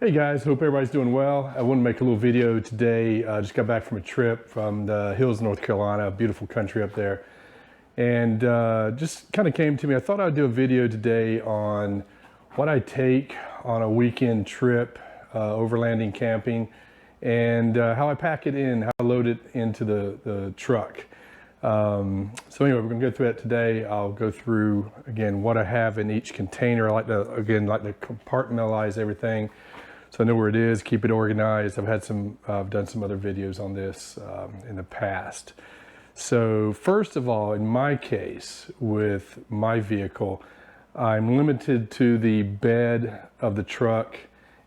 Hey guys, hope everybody's doing well. I want to make a little video today. Just got back from a trip from the hills of North Carolina, beautiful country up there. And just kind of came to me, I thought I'd do a video today on what I take on a weekend trip, overlanding camping, and how I pack it in, how I load it into the truck. So anyway, we're gonna go through that today. I'll go through, again, what I have in each container. I like to compartmentalize everything, so I know where it is, keep it organized. I've done some other videos on this in the past. So first of all, in my case, with my vehicle, I'm limited to the bed of the truck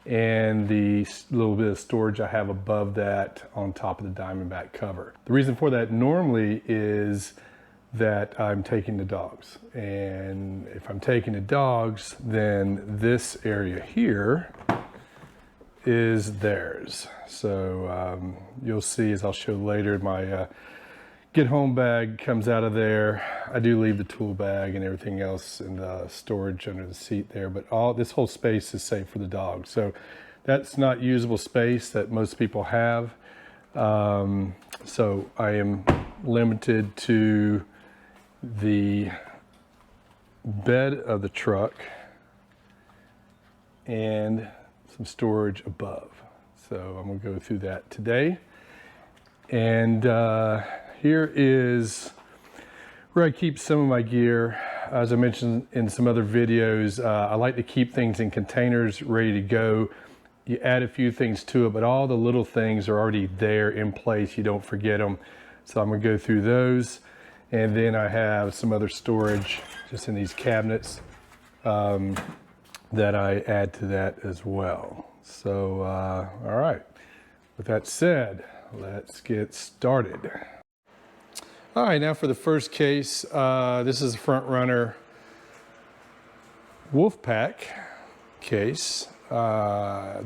and the little bit of storage I have above that on top of the Diamondback cover. The reason for that normally is that I'm taking the dogs. And if I'm taking the dogs, then this area here is theirs. So you'll see, as I'll show later, my get home bag comes out of there. I do leave the tool bag and everything else in the storage under the seat there, but this whole space is safe for the dogs. So that's not usable space that most people have. So I am limited to the bed of the truck and some storage above. So I'm gonna go through that today. And here is where I keep some of my gear. As I mentioned in some other videos, I like to keep things in containers ready to go. You add a few things to it, but all the little things are already there in place. You don't forget them. So I'm gonna go through those. And then I have some other storage just in these cabinets that I add to that as well. So, all right, with that said, let's get started. All right, now for the first case, this is a Front Runner Wolfpack case.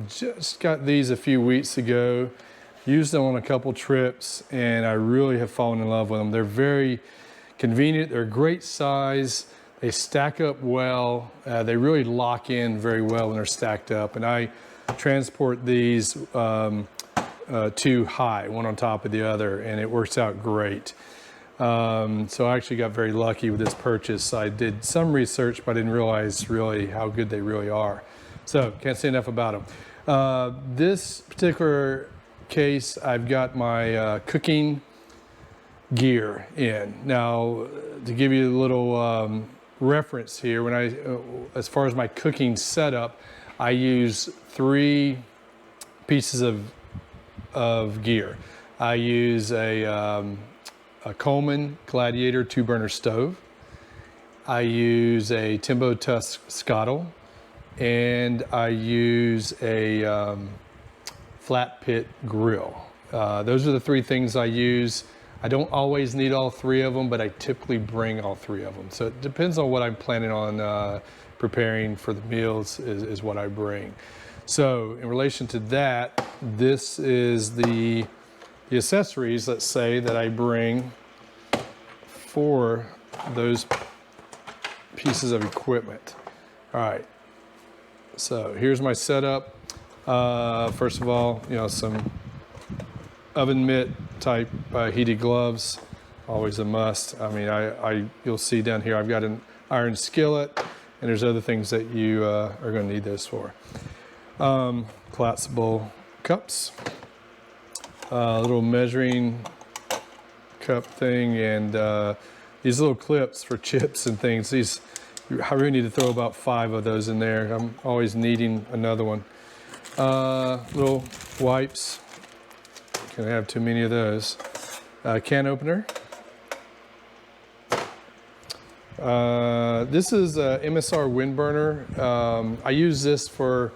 Just got these a few weeks ago, used them on a couple trips, and I really have fallen in love with them. They're very convenient, they're a great size, they stack up well, they really lock in very well when they're stacked up, and I transport these two high, one on top of the other, and it works out great. So I actually got very lucky with this purchase. I did some research, but I didn't realize really how good they really are. So can't say enough about them. This particular case, I've got my cooking gear in. Now, to give you a little reference here, as far as my cooking setup, I use 3 pieces of gear. I use a Coleman Gladiator 2-burner stove. I use a Timbo Tusk scuttle, and I use a flat pit grill. Those are the 3 things I use. I don't always need all 3 of them, but I typically bring all 3 of them. So it depends on what I'm planning on preparing for the meals is what I bring. So in relation to that, this is the accessories, let's say, that I bring for those pieces of equipment. All right, so here's my setup. First of all, some oven mitt type heated gloves, always a must. I mean, you'll see down here, I've got an iron skillet, and there's other things that you are gonna need this for. Collapsible cups, little measuring cup thing, and these little clips for chips and things. I really need to throw about 5 of those in there. I'm always needing another one. Little wipes, can't have too many of those. Can opener. This is a MSR wind burner. I use this for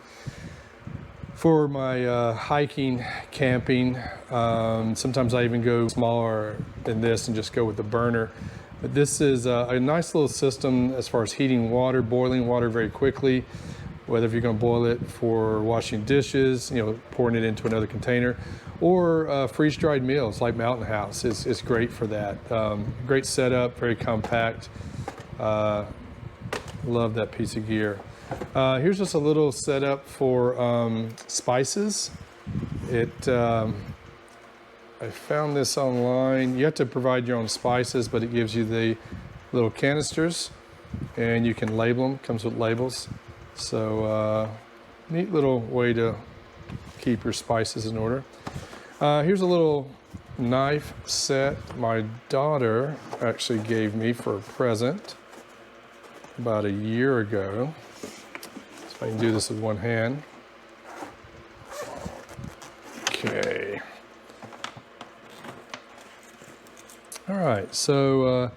my hiking, camping. Sometimes I even go smaller than this and just go with the burner. But this is a nice little system as far as heating water, boiling water very quickly, whether if you're going to boil it for washing dishes, pouring it into another container, or freeze-dried meals like Mountain House is great for that. Great setup, very compact. Love that piece of gear. Here's just a little setup for spices. I found this online. You have to provide your own spices, but it gives you the little canisters, and you can label them. Comes with labels. So neat little way to keep your spices in order. Here's a little knife set my daughter actually gave me for a present about a year ago. So I can do this with one hand. Okay. All right, so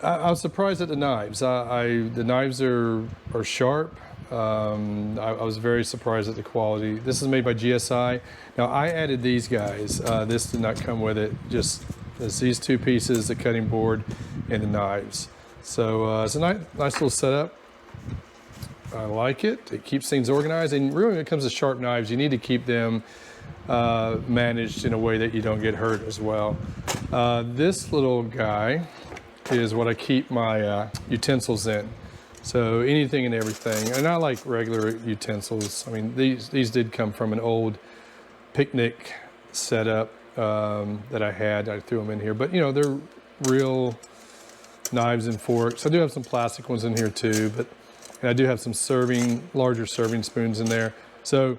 I was surprised at the knives. The knives are sharp. I was very surprised at the quality. This is made by GSI. Now I added these guys. This did not come with it. Just it's these two pieces, the cutting board and the knives. So it's a nice little setup. I like it. It keeps things organized. And really when it comes to sharp knives, you need to keep them managed in a way that you don't get hurt as well. This little guy is what I keep my utensils in. So anything and everything, and I like regular utensils. I mean, these did come from an old picnic setup that I had. I threw them in here, but you know, they're real knives and forks. I do have some plastic ones in here too, and I do have some larger serving spoons in there. So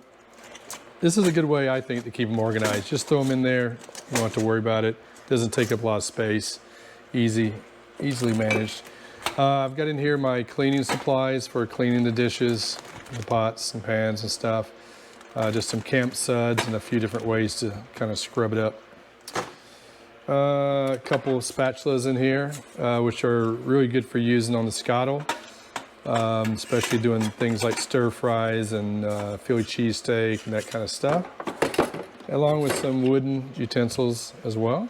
this is a good way, I think, to keep them organized. Just throw them in there. You don't have to worry about it. Doesn't take up a lot of space. Easily managed. I've got in here my cleaning supplies for cleaning the dishes, the pots and pans and stuff. Just some camp suds and a few different ways to kind of scrub it up. A couple of spatulas in here, which are really good for using on the scuttle, especially doing things like stir fries and Philly cheesesteak and that kind of stuff, along with some wooden utensils as well.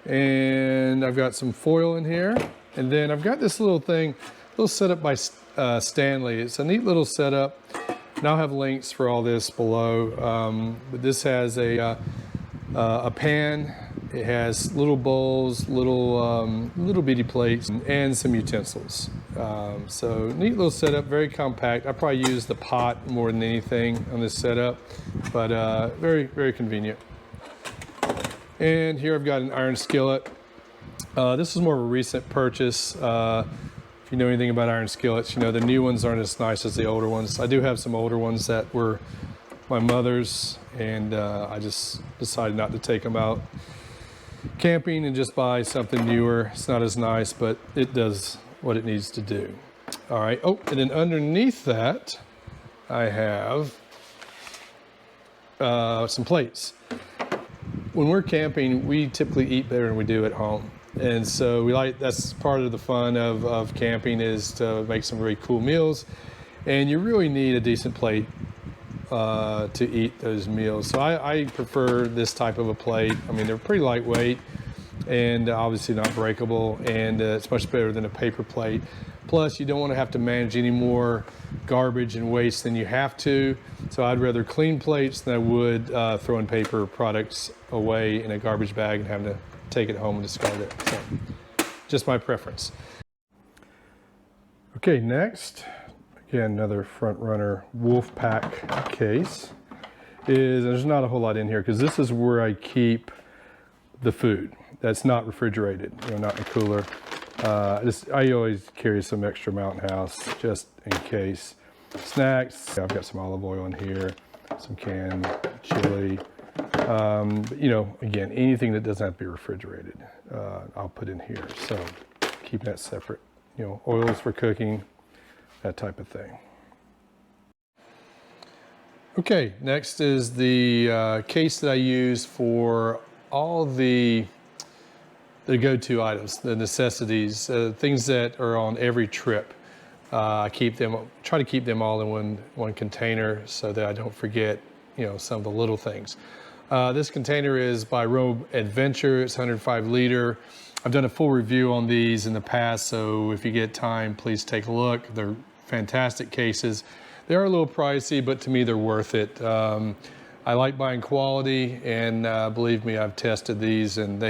And I've got some foil in here, and then I've got this little setup by Stanley. It's a neat little setup, and I'll have links for all this below. But this has a pan. It has little bowls, little bitty plates, and some utensils. So neat little setup, very compact. I probably use the pot more than anything on this setup, but very, very convenient. And here I've got an iron skillet. This is more of a recent purchase. If you know anything about iron skillets, you know the new ones aren't as nice as the older ones. I do have some older ones that were my mother's, and I just decided not to take them out camping and just buy something newer. It's not as nice, but it does what it needs to do. All right. Oh, and then underneath that, I have some plates. When we're camping, we typically eat better than we do at home. And so that's part of the fun of camping, is to make some really cool meals. And you really need a decent plate to eat those meals. So I prefer this type of a plate. I mean, they're pretty lightweight and obviously not breakable, and it's much better than a paper plate. Plus, you don't want to have to manage any more garbage and waste than you have to. So I'd rather clean plates than I would throwing paper products away in a garbage bag and having to take it home and discard it. So, just my preference. Okay, next, again, another Front Runner Wolfpack case. There's not a whole lot in here because this is where I keep the food that's not refrigerated, not in a cooler. I always carry some extra Mountain House just in case. Snacks, I've got some olive oil in here, some canned chili. Again, anything that doesn't have to be refrigerated, I'll put in here. So keep that separate. Oils for cooking, that type of thing. Okay, next is the case that I use for all the go-to items, the necessities, things that are on every trip. I try to keep them all in one container so that I don't forget, some of the little things. This container is by Rogue Adventure. It's 105 liter. I've done a full review on these in the past, so if you get time, please take a look. They're fantastic cases. They are a little pricey, but to me, they're worth it. I like buying quality, and believe me, I've tested these, and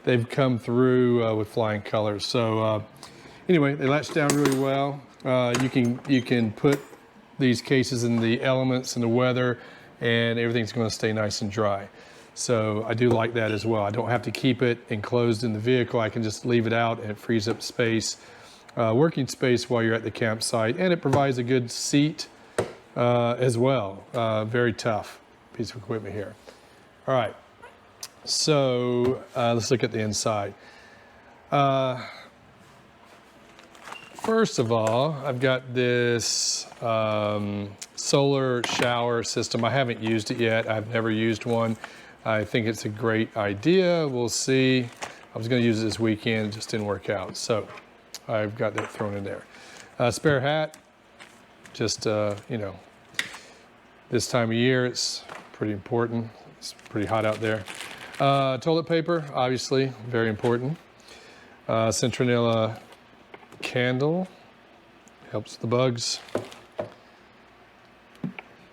they've come through with flying colors. So anyway, they latch down really well. You can put these cases in the elements and the weather, and everything's going to stay nice and dry. So I do like that as well. I don't have to keep it enclosed in the vehicle. I can just leave it out, and it frees up space, working space while you're at the campsite, and it provides a good seat as well. Very tough piece of equipment here. All right, so let's look at the inside. First of all, I've got this solar shower system. I haven't used it yet. I've never used one. I think it's a great idea. We'll see. I was going to use it this weekend. It just didn't work out. So I've got that thrown in there. Spare hat. Just, you know, this time of year, it's pretty important. It's pretty hot out there. Toilet paper, obviously, very important. Citronella candle, helps the bugs.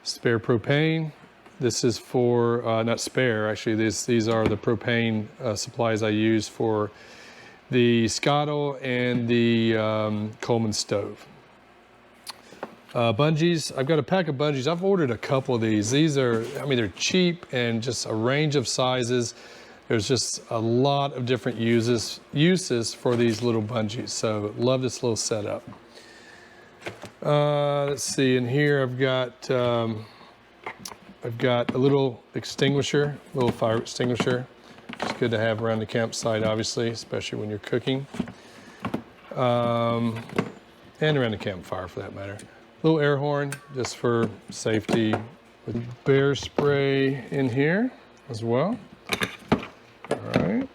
Spare propane. This is for, not spare, actually, these are the propane supplies I use for the Scottle and the Coleman stove. Bungees, I've got a pack of bungees. I've ordered a couple of these. These are, I mean, they're cheap and just a range of sizes. There's just a lot of different uses for these little bungees. So love this little setup. Let's see, in here I've got a little extinguisher, little fire extinguisher. It's good to have around the campsite, obviously, especially when you're cooking. And around the campfire for that matter. Little air horn, just for safety. With bear spray in here as well. All right.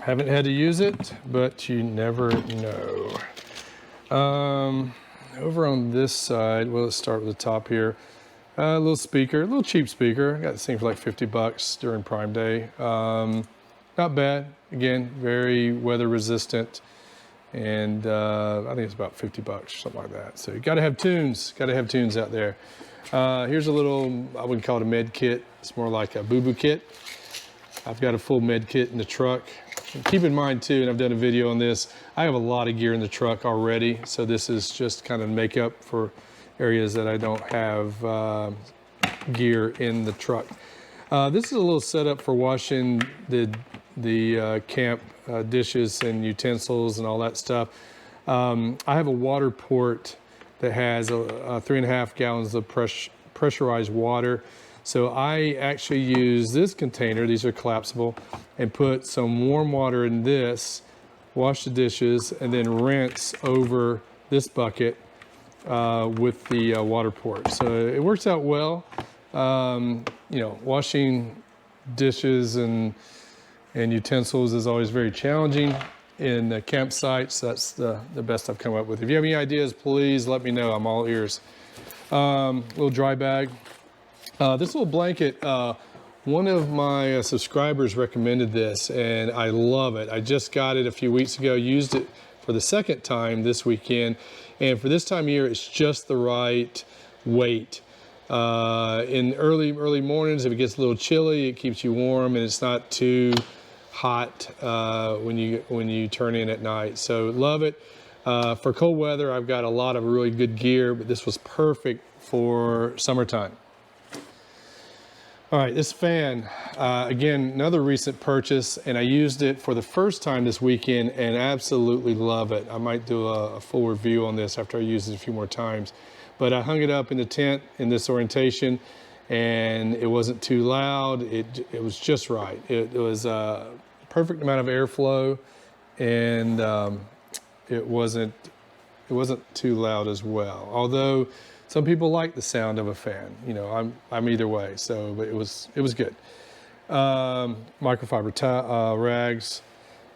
Haven't had to use it, but you never know. Over on this side, well, let's start with the top here. A little speaker, a little cheap speaker. I got this thing for like 50 bucks during Prime Day. Not bad. Again, very weather resistant. And I think it's about 50 bucks, something like that. So you got to have tunes. Got to have tunes out there. Here's a little, I wouldn't call it a med kit. It's more like a boo-boo kit. I've got a full med kit in the truck. And keep in mind too, and I've done a video on this, I have a lot of gear in the truck already. So this is just kind of makeup for areas that I don't have gear in the truck. This is a little setup for washing the camp dishes and utensils and all that stuff. I have a water port that has 3.5 gallons of pressurized water. So I actually use this container, these are collapsible, and put some warm water in this, wash the dishes, and then rinse over this bucket with the water port. So it works out well. You know, washing dishes and utensils is always very challenging in campsites. That's the best I've come up with. If you have any ideas, please let me know. I'm all ears. Little dry bag. This little blanket, one of my subscribers recommended this, and I love it. I just got it a few weeks ago, used it for the second time this weekend, and for this time of year, it's just the right weight. In early mornings, if it gets a little chilly, it keeps you warm, and it's not too hot when you turn in at night. So love it. For cold weather, I've got a lot of really good gear, but this was perfect for summertime. All right, this fan, again, another recent purchase, and I used it for the first time this weekend and absolutely love it. I might do a full review on this after I use it a few more times. But I hung it up in the tent in this orientation, and it wasn't too loud. It was just right. It was a perfect amount of airflow, and it wasn't too loud as well. Although some people like the sound of a fan. You know, I'm either way. So, but it was good. Microfiber rags,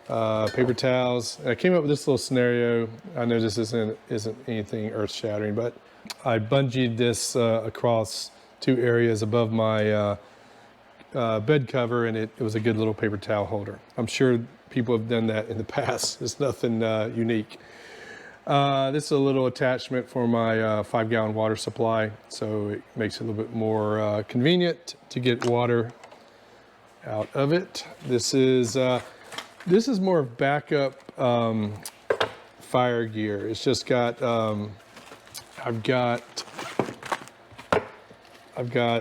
paper towels. And I came up with this little scenario. I know this isn't anything earth-shattering, but I bungeed this across 2 areas above my bed cover, and it was a good little paper towel holder. I'm sure people have done that in the past. It's nothing unique. This is a little attachment for my 5-gallon water supply, so it makes it a little bit more convenient to get water out of it. This is more of backup fire gear. It's just got, I've got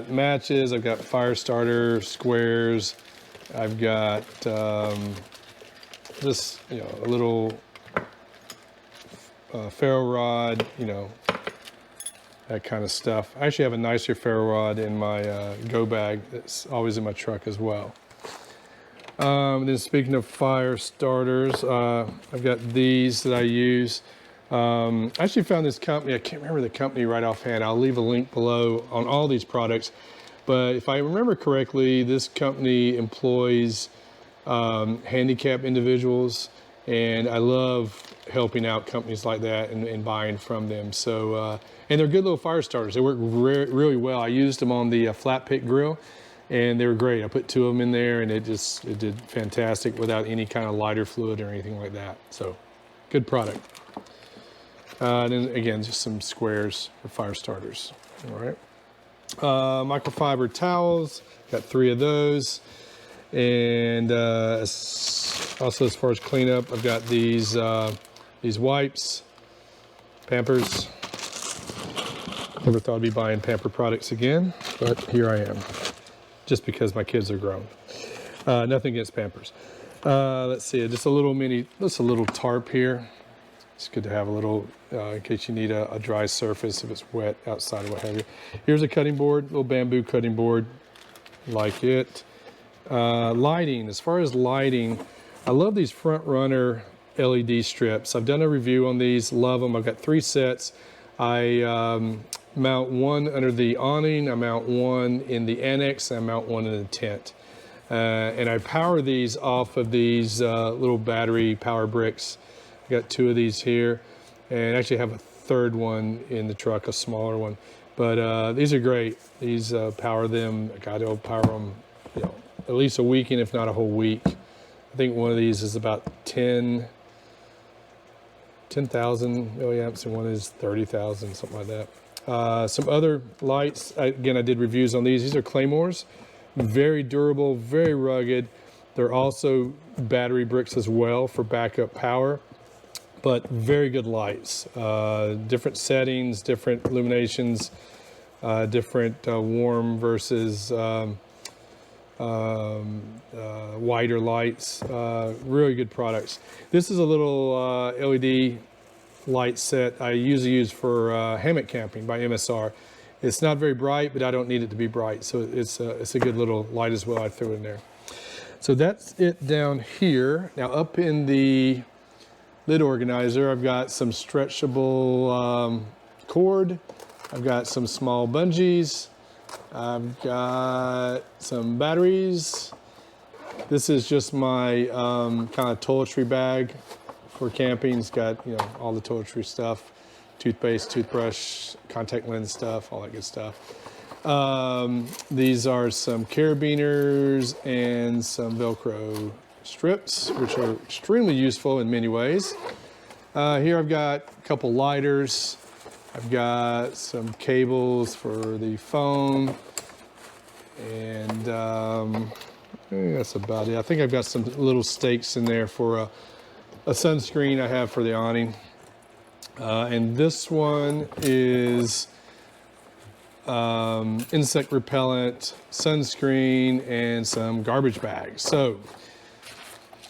matches, I've got fire starter squares, I've got just, you know, a little ferro rod, you know, that kind of stuff. I actually have a nicer ferro rod in my go bag that's always in my truck as well. Then speaking of fire starters, I've got these that I use. I actually found this company, I can't remember the company right offhand. I'll leave a link below on all these products. But if I remember correctly, this company employs handicapped individuals, and I love helping out companies like that and buying from them. So, and they're good little fire starters. They work really well. I used them on the flat pit grill, and they were great. I put 2 of them in there, and it did fantastic without any kind of lighter fluid or anything like that. So, good product. And then again, just some squares for fire starters. All right. Microfiber towels, got 3 of those. And also as far as cleanup, I've got these wipes, Pampers. Never thought I'd be buying Pamper products again, but here I am, just because my kids are grown. Nothing against Pampers. Let's see, just a little tarp here. It's good to have a little, in case you need a dry surface if it's wet outside or what have you. Here's a cutting board, little bamboo cutting board, like it. Lighting, as far as lighting, I love these front runner LED strips. I've done a review on these, love them. I've got 3 sets. I mount one under the awning, I mount one in the annex, and I mount one in the tent. And I power these off of these little battery power bricks. I got 2 of these here, and actually have a 3rd one in the truck, a smaller one. But these are great. These power them, I'll power them, you know, at least a weekend, if not a whole week. I think one of these is about 10,000 milliamps, and one is 30,000, something like that. Some other lights, again, I did reviews on these. These are Claymores, very durable, very rugged. They're also battery bricks as well for backup power, but very good lights. Different settings, different illuminations, different warm versus wider lights, really good products. This is a little LED light set I usually use for hammock camping by MSR. It's not very bright, but I don't need it to be bright, so it's a good little light as well. I threw in there. So that's it down here. Now up in the lid organizer, I've got some stretchable cord. I've got some small bungees. I've got some batteries. This is just my kind of toiletry bag for camping. It's got, you know, all the toiletry stuff, toothpaste, toothbrush, contact lens stuff, all that good stuff. These are some carabiners and some Velcro strips, which are extremely useful in many ways. Here I've got a couple lighters. I've got some cables for the phone, and that's about it. I think I've got some little stakes in there for a sunscreen I have for the awning. And this one is insect repellent, sunscreen, and some garbage bags. So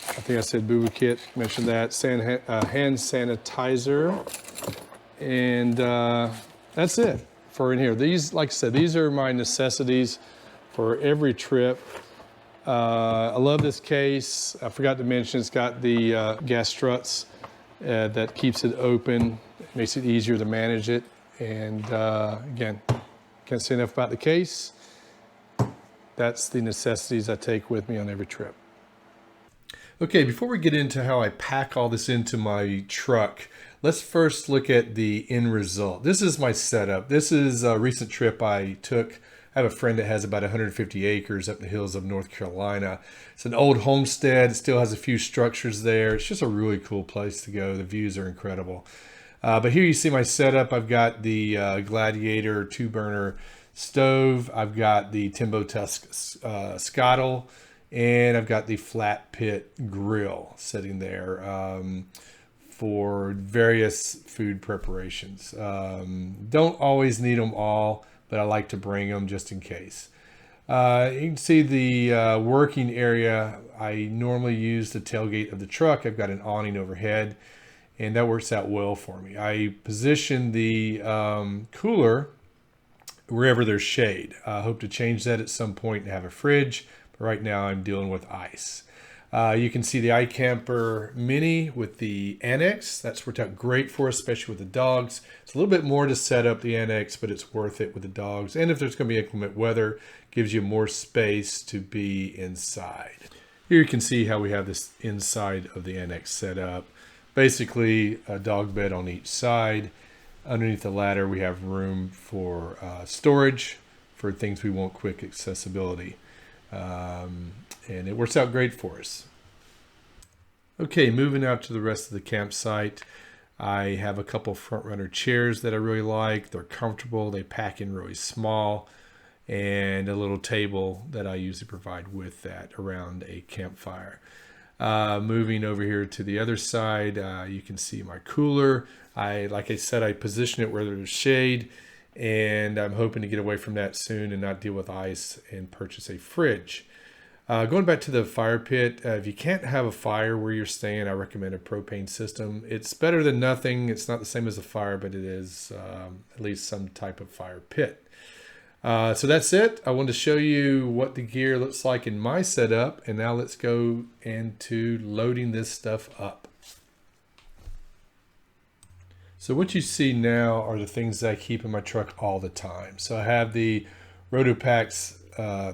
I think I said Boo Boo Kit, mentioned that, hand sanitizer. And that's it for in here. These, like I said, these are my necessities for every trip. I love this case. I forgot to mention it's got the gas struts that keeps it open. It makes it easier to manage it. And again, can't say enough about the case. That's the necessities I take with me on every trip. Okay, before we get into how I pack all this into my truck, let's first look at the end result. This is my setup. This is a recent trip I took. I have a friend that has about 150 acres up in the hills of North Carolina. It's an old homestead. It still has a few structures there. It's just a really cool place to go. The views are incredible. But here you see my setup. I've got the Gladiator 2-burner stove. I've got the Timbo Tusk scuttle. And I've got the flat pit grill sitting there for various food preparations. Don't always need them all, but I like to bring them just in case. You can see the working area. I normally use the tailgate of the truck. I've got an awning overhead, and that works out well for me. I position the cooler wherever there's shade. I hope to change that at some point and have a fridge, but right now I'm dealing with ice. You can see the iCamper Mini with the annex. That's worked out great for us, especially with the dogs. It's a little bit more to set up the annex, but it's worth it with the dogs. And if there's going to be inclement weather, it gives you more space to be inside. Here you can see how we have this inside of the annex set up. Basically, a dog bed on each side. Underneath the ladder, we have room for storage for things we want quick accessibility. And it works out great for us. Okay, moving out to the rest of the campsite. I have a couple front runner chairs that I really like. They're comfortable, they pack in really small, and a little table that I usually provide with that around a campfire. Moving over here to the other side, you can see my cooler. Like I said, I position it where there's shade, and I'm hoping to get away from that soon and not deal with ice and purchase a fridge. Going back to the fire pit, if you can't have a fire where you're staying, I recommend a propane system. It's better than nothing. It's not the same as a fire, but it is at least some type of fire pit. So that's it. I wanted to show you what the gear looks like in my setup, and now let's go into loading this stuff up. So what you see now are the things that I keep in my truck all the time. So I have the Rotopac's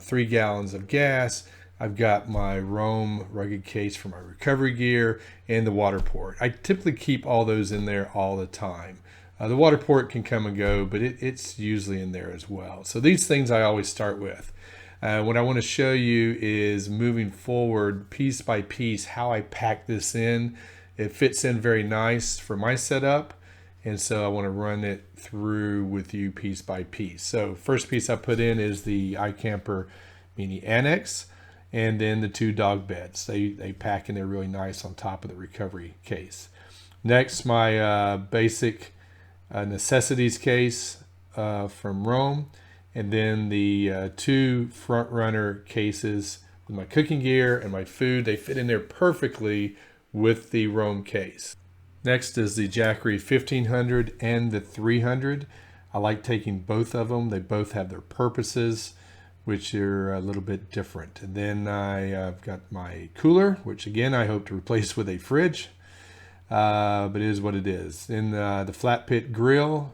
3 gallons of gas. I've got my Roam rugged case for my recovery gear and the water port. I typically keep all those in there all the time. The water port can come and go, but it's usually in there as well. So these things I always start with. What I want to show you is moving forward piece by piece how I pack this in. It fits in very nice for my setup, and so I want to run it through with you piece by piece. So first piece I put in is the iCamper Mini Annex, and then the 2 dog beds. They pack in there really nice on top of the recovery case. Next, my basic Necessities case from Roam, and then the 2 front runner cases with my cooking gear and my food. They fit in there perfectly with the Roam case. Next is the Jackery 1500 and the 300. I like taking both of them. They both have their purposes, which are a little bit different. And then I've got my cooler, which again I hope to replace with a fridge, but it is what it is. Then the flat pit grill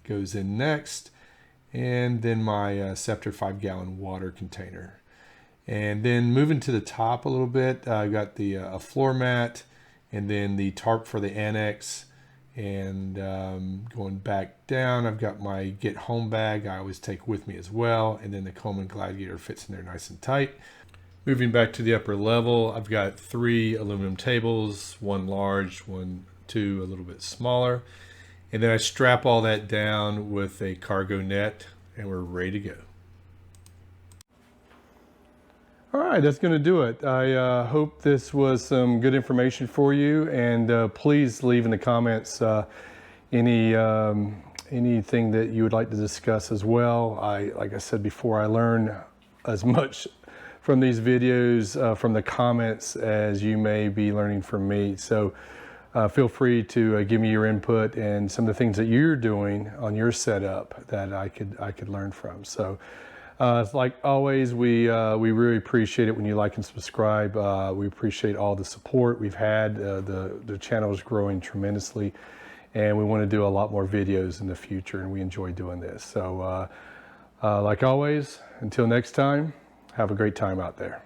goes in next, and then my Scepter 5-gallon water container. And then moving to the top a little bit, I've got the a floor mat, and then the tarp for the annex. And going back down, I've got my get home bag I always take with me as well, and then the Coleman Gladiator fits in there nice and tight. Moving back to the upper level, I've got 3 aluminum tables, 1 large, 2 a little bit smaller, and then I strap all that down with a cargo net, and we're ready to go. All right, that's going to do it. I hope this was some good information for you, and please leave in the comments anything that you would like to discuss as well. Like I said before, I learn as much from these videos, from the comments, as you may be learning from me. So feel free to give me your input and some of the things that you're doing on your setup that I could learn from. So. Like always, we really appreciate it when you like and subscribe. We appreciate all the support we've had. The channel is growing tremendously, and we want to do a lot more videos in the future, and we enjoy doing this. So like always, until next time, have a great time out there.